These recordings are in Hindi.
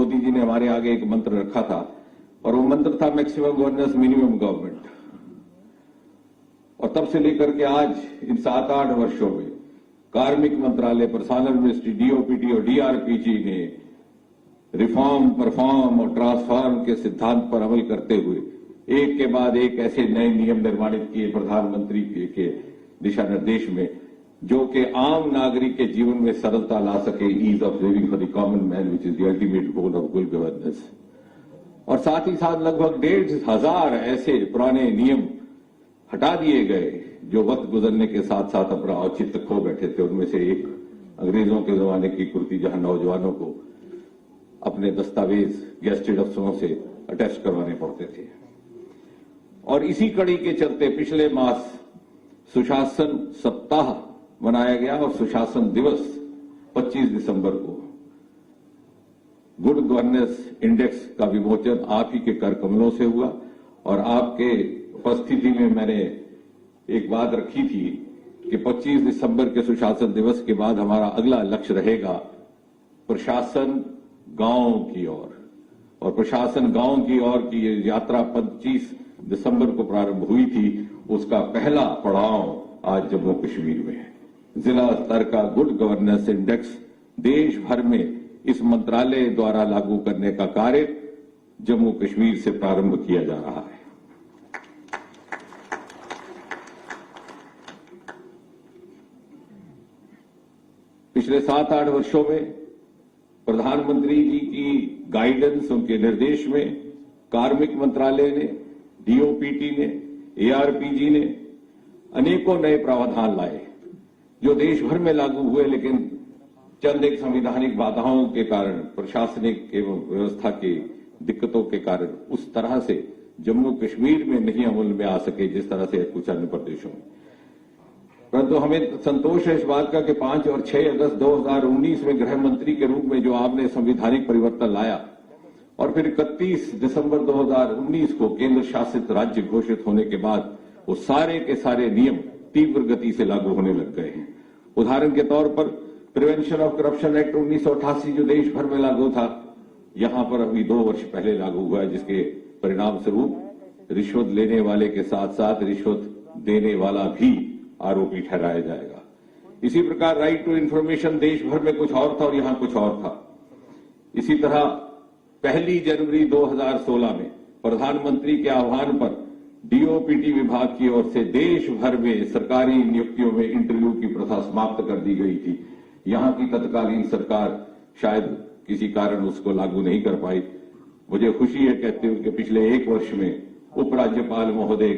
मोदी जी ने हमारे आगे एक मंत्र रखा था और वो मंत्र था मैक्सिमम गवर्नेंस मिनिमम गवर्नमेंट। और तब से लेकर के आज इन 7-8 वर्षों में कार्मिक मंत्रालय, पर्सनल मिनिस्ट्री, डीओपीटी और डीआरपीजी ने रिफॉर्म, परफॉर्म और ट्रांसफॉर्म के सिद्धांत पर अमल करते हुए एक के बाद एक ऐसे नए नियम निर्माणित किए प्रधानमंत्री के दिशा निर्देश में, जो कि आम नागरिक के जीवन में सरलता ला सके, ease of living for the common man which is the ultimate goal of good governance. और साथ ही साथ लगभग 1,500 ऐसे पुराने नियम हटा दिए गए जो वक्त गुजरने के साथ साथ अपना औचित्य खो बैठे थे। उनमें से एक अंग्रेजों के जमाने की कुर्ती, जहां नौजवानों को अपने दस्तावेज गेस्टेड अफसरों से अटैच करवाने पड़ते थे। और इसी कड़ी के चलते पिछले मास सुशासन सप्ताह मनाया गया और सुशासन दिवस 25 दिसंबर को गुड गवर्नेंस इंडेक्स का विमोचन आप ही के कर कमलों से हुआ। और आपके उपस्थिति में मैंने एक बात रखी थी कि 25 दिसंबर के सुशासन दिवस के बाद हमारा अगला लक्ष्य रहेगा प्रशासन गांव की ओर। और प्रशासन गांव की ओर की ये यात्रा 25 दिसंबर को प्रारंभ हुई थी, उसका पहला पड़ाव आज जम्मू कश्मीर में है। जिला स्तर का गुड गवर्नेंस इंडेक्स देश भर में इस मंत्रालय द्वारा लागू करने का कार्य जम्मू कश्मीर से प्रारंभ किया जा रहा है। पिछले 7-8 वर्षों में प्रधानमंत्री जी की गाइडेंस, उनके निर्देश में कार्मिक मंत्रालय ने, डीओपीटी ने, एआरपीजी ने अनेकों नए प्रावधान लाए जो देश भर में लागू हुए, लेकिन चंद एक संवैधानिक बाधाओं के कारण, प्रशासनिक एवं व्यवस्था की दिक्कतों के कारण उस तरह से जम्मू कश्मीर में नहीं अमल में आ सके जिस तरह से कुछ अन्य प्रदेशों में। परंतु हमें संतोष है इस बात का कि 5 और 6 अगस्त 2019 में गृह मंत्री के रूप में जो आपने संवैधानिक परिवर्तन लाया और फिर 31 दिसंबर 2019 को केंद्र शासित राज्य घोषित होने के बाद वो सारे के सारे नियम तीव्र गति से लागू होने लग गए हैं। उदाहरण के तौर पर प्रिवेंशन ऑफ करप्शन एक्ट 1988 जो देश भर में लागू था, यहां पर अभी 2 वर्ष पहले लागू हुआ है, जिसके परिणाम स्वरूप रिश्वत लेने वाले के साथ साथ रिश्वत देने वाला भी आरोपी ठहराया जाएगा। इसी प्रकार राइट टू इंफॉर्मेशन देश भर में कुछ और था और यहां कुछ और था। इसी तरह 1 जनवरी 2016 में प्रधानमंत्री के आह्वान पर डीओपीटी विभाग की ओर से देश भर में सरकारी नियुक्तियों में इंटरव्यू की प्रथा समाप्त कर दी गई थी। यहां की तत्कालीन सरकार शायद किसी कारण उसको लागू नहीं कर पाई। मुझे खुशी है कहते हुए कि पिछले 1 वर्ष में उपराज्यपाल महोदय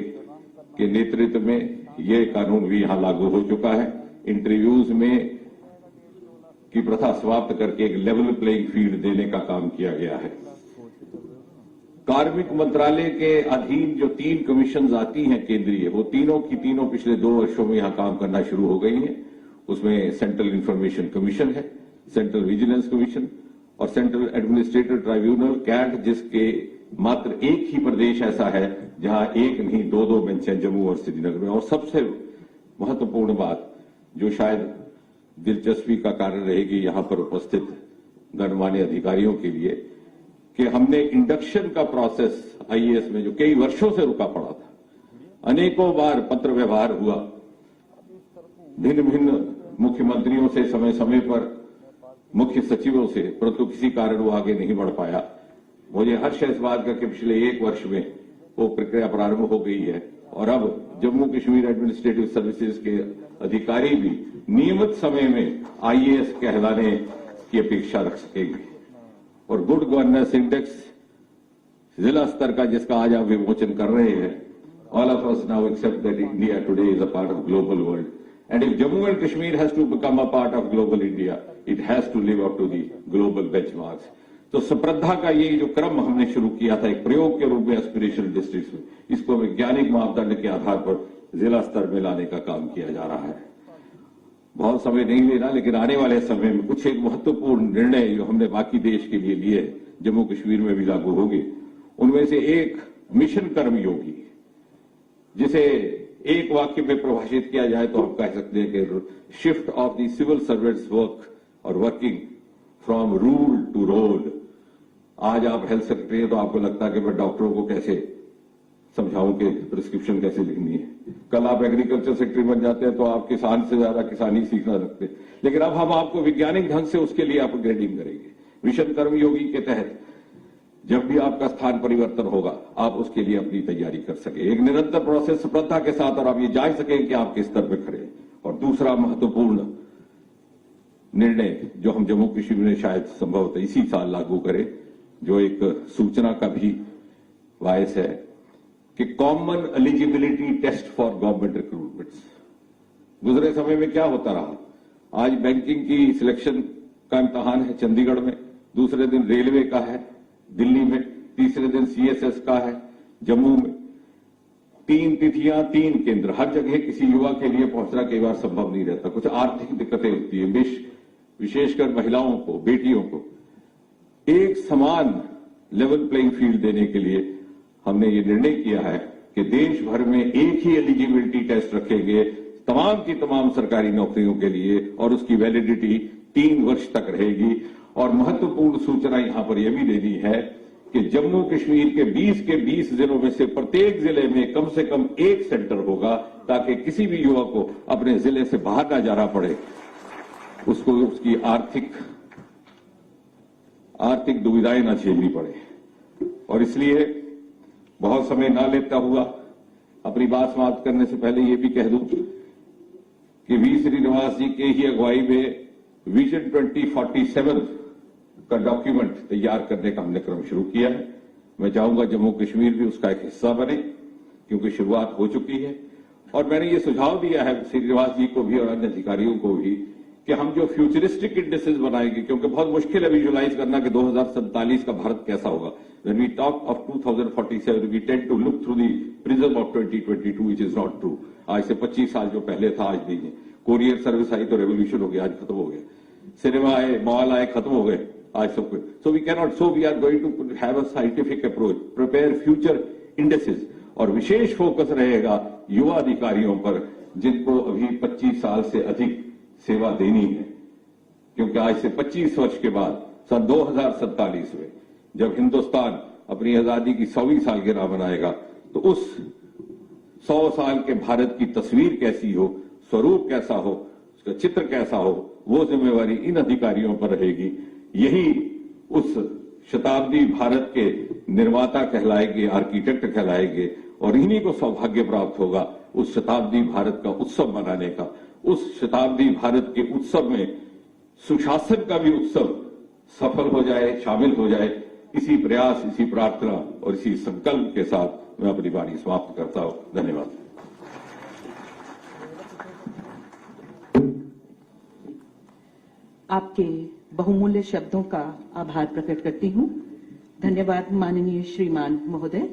के नेतृत्व में यह कानून भी यहां लागू हो चुका है। इंटरव्यूज में की प्रथा समाप्त करके एक लेवल प्लेइंग फील्ड देने का काम किया गया है। कार्मिक मंत्रालय के अधीन जो 3 कमीशन आती हैं केंद्रीय, वो तीनों की तीनों पिछले 2 वर्षों में यहां काम करना शुरू हो गई हैं। उसमें सेंट्रल इंफॉर्मेशन कमीशन है, सेंट्रल विजिलेंस कमीशन और सेंट्रल एडमिनिस्ट्रेटिव ट्राइब्यूनल कैट, जिसके मात्र एक ही प्रदेश ऐसा है जहां एक नहीं 2-2 बेंच हैं, जम्मू और श्रीनगर में। और सबसे महत्वपूर्ण बात जो शायद दिलचस्पी का कारण रहेगी यहां पर उपस्थित गणमान्य अधिकारियों के लिए, कि हमने इंडक्शन का प्रोसेस आईएएस में जो कई वर्षों से रुका पड़ा था, अनेकों बार पत्र व्यवहार हुआ भिन्न भिन्न मुख्यमंत्रियों से, समय समय पर मुख्य सचिवों से, परंतु किसी कारण वो आगे नहीं बढ़ पाया। मुझे हर्ष है इस बात का कि पिछले 1 वर्ष में वो प्रक्रिया प्रारंभ हो गई है और अब जम्मू कश्मीर एडमिनिस्ट्रेटिव सर्विसेज के अधिकारी भी नियमित समय में आईएएस कहलाने की अपेक्षा रख सकेंगे। और गुड गवर्नेंस इंडेक्स जिला स्तर का जिसका आज आप विमोचन कर रहे हैं, all of us now accept that India today is a part of global world and if Jammu and Kashmir has to become a part of global India, it has to live up to the global benchmarks. तो स्पर्धा का ये जो क्रम हमने शुरू किया था एक प्रयोग के रूप में एस्पिरेशनल डिस्ट्रिक्ट्स में, इसको वैज्ञानिक मापदंड के आधार पर जिला स्तर में लाने का काम किया जा रहा है। बहुत समय नहीं लेना, लेकिन आने वाले समय में कुछ एक महत्वपूर्ण निर्णय जो हमने बाकी देश के लिए लिए जम्मू कश्मीर में भी लागू होंगे। उनमें से एक मिशन कर्मयोगी, जिसे एक वाक्य में परिभाषित किया जाए तो हम कह सकते हैं कि shift of the civil servants work और working from rule to role, आज आप हेल्थ सेक्रेटरी हैं तो आपको लगता है कि मैं डॉक्टरों को कैसे समझाऊं कि प्रिस्क्रिप्शन कैसे लिखनी है। कल आप एग्रीकल्चर सेक्रेटरी बन जाते हैं तो आप किसान से ज्यादा किसानी सीखना रखते हैं। लेकिन अब हम आपको वैज्ञानिक ढंग से उसके लिए अपग्रेडिंग करेंगे। मिशन कर्मयोगी के तहत जब भी आपका स्थान परिवर्तन होगा आप उसके लिए अपनी तैयारी कर सके, एक निरंतर प्रोसेस सफलता के साथ, और आप ये जान सकें कि आप किस स्तर पर खड़े हैं। और दूसरा महत्वपूर्ण निर्णय जो हम जम्मू कश्मीर में शायद संभवतः इसी साल लागू करें, जो एक सूचना का भी वायस है कि common eligibility test for government recruitments. गुजरे समय में क्या होता रहा, आज बैंकिंग की सिलेक्शन का इम्तहान है चंडीगढ़ में, दूसरे दिन रेलवे का है दिल्ली में, तीसरे दिन सीएसएस का है जम्मू में। 3 तिथियां 3 केंद्र, हर जगह किसी युवा के लिए पहुंचना कई बार संभव नहीं रहता, कुछ आर्थिक दिक्कतें होती है। विशेषकर महिलाओं को, बेटियों को एक समान लेवल प्लेइंग फील्ड देने के लिए हमने ये निर्णय किया है कि देश भर में एक ही एलिजिबिलिटी टेस्ट रखेंगे तमाम की तमाम सरकारी नौकरियों के लिए, और उसकी वैलिडिटी 3 वर्ष तक रहेगी। और महत्वपूर्ण सूचना यहां पर यह भी देनी है कि जम्मू कश्मीर के 20 जिलों में से प्रत्येक जिले में कम से कम एक सेंटर होगा, ताकि किसी भी युवा को अपने जिले से बाहर ना जाना पड़े, उसको उसकी आर्थिक दुविधाएं ना झेलनी पड़े। और इसलिए बहुत समय ना लेता हुआ अपनी बात समाप्त करने से पहले ये भी कह दूं कि वी श्रीनिवास जी के ही अगुवाई में विजन 2047 का डॉक्यूमेंट तैयार करने का हमने क्रम शुरू किया है। मैं चाहूंगा जम्मू कश्मीर भी उसका एक हिस्सा बने, क्योंकि शुरुआत हो चुकी है। और मैंने ये सुझाव दिया है श्रीनिवास जी को भी और अन्य अधिकारियों को भी कि हम जो फ्यूचरिस्टिक इंडेक्सेस बनाएंगे, क्योंकि बहुत मुश्किल है विजुअलाइज करना कि 2047 का भारत कैसा होगा। When we talk of 2047, we tend to look through the prism of 2022, which is not true. आज से 25 साल जो पहले था आज नहीं है। कोरियर सर्विस आई तो रेवोल्यूशन हो गया, आज खत्म हो गया। सिनेमा आए, मॉल आए, खत्म हो गए आज सब कुछ। So we cannot, so we are going to have a scientific approach, prepare future indices, और विशेष फोकस रहेगा युवा अधिकारियों पर जिनको अभी 25 साल से अधिक सेवा देनी है। क्योंकि आज से 25 वर्ष के बाद सन 2047 में जब हिंदुस्तान अपनी आजादी की 100वीं सालगिरह मनाएगा, तो उस 100 साल के भारत की तस्वीर कैसी हो, स्वरूप कैसा हो, उसका चित्र कैसा हो, वो जिम्मेवारी इन अधिकारियों पर रहेगी। यही उस शताब्दी भारत के निर्माता कहलाएंगे, आर्किटेक्ट कहलाएंगे, और इन्हीं को सौभाग्य प्राप्त होगा उस शताब्दी भारत का उत्सव मनाने का। उस शताब्दी भारत के उत्सव में सुशासन का भी उत्सव सफल हो जाए, शामिल हो जाए। इसी प्रयास, इसी प्रार्थना और इसी संकल्प के साथ मैं अपनी वाणी समाप्त करता हूं। धन्यवाद। आपके बहुमूल्य शब्दों का आभार प्रकट करती हूं। धन्यवाद माननीय श्रीमान महोदय।